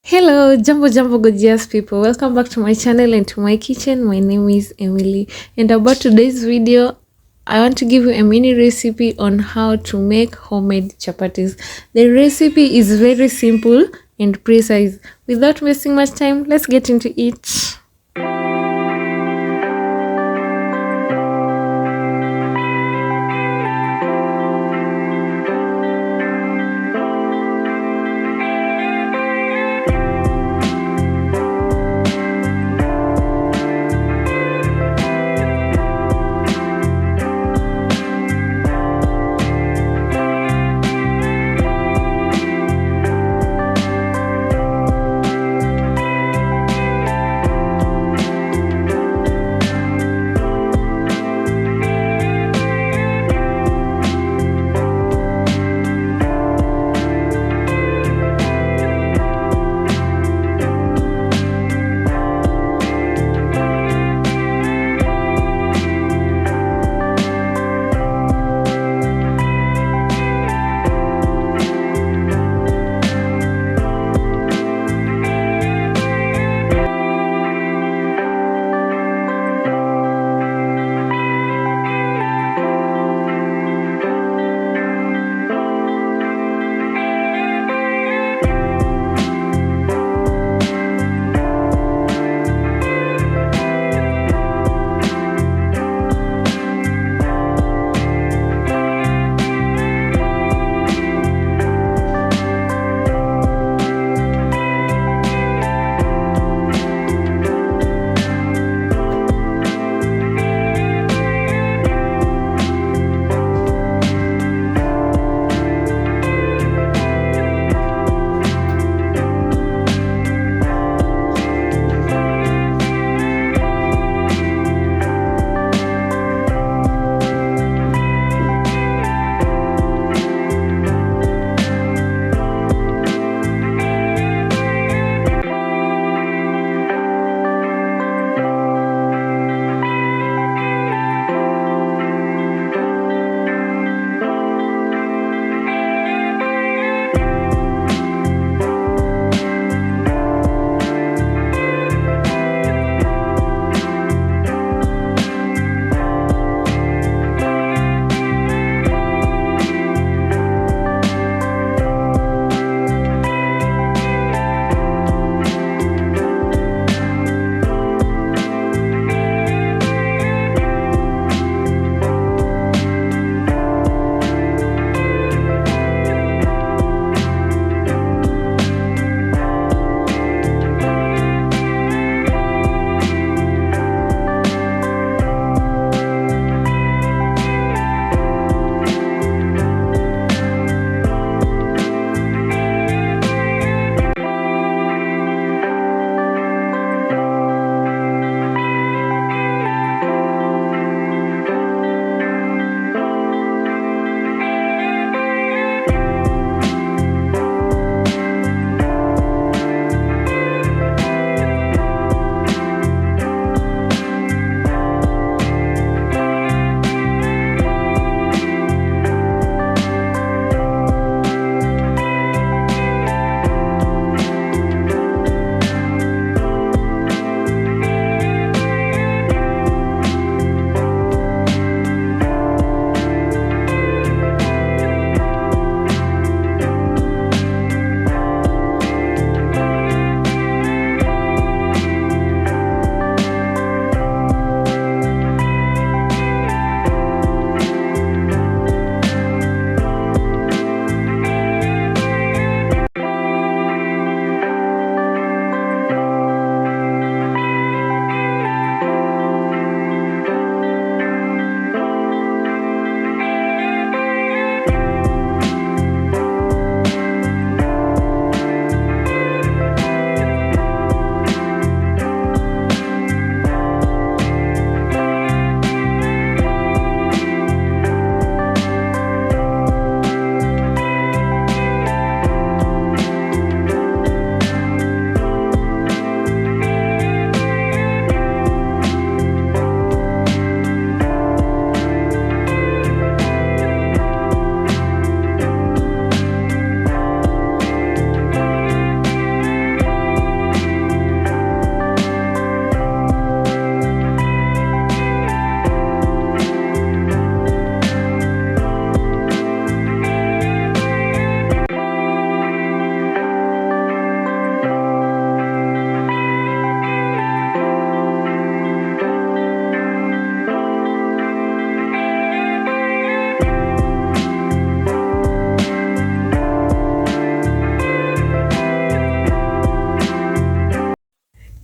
Hello, jambo gorgeous people. Welcome back to my channel and to my kitchen. My name is Emily, and about today's video, I want to give you a mini recipe on how to make homemade chapatis. The recipe is very simple and precise. Without wasting much time, let's get into it.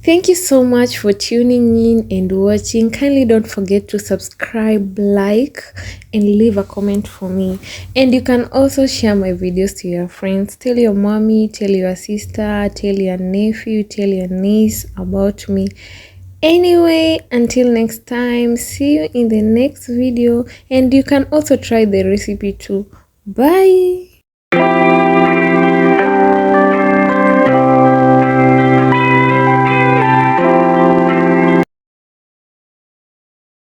Thank you so much for tuning in and watching. Kindly don't forget to subscribe, like, and leave a comment for me. And you can also share my videos to your friends. Tell your mommy, tell your sister, tell your nephew, tell your niece about me. Anyway, until next time, see you in the next video. And you can also try the recipe too. Bye.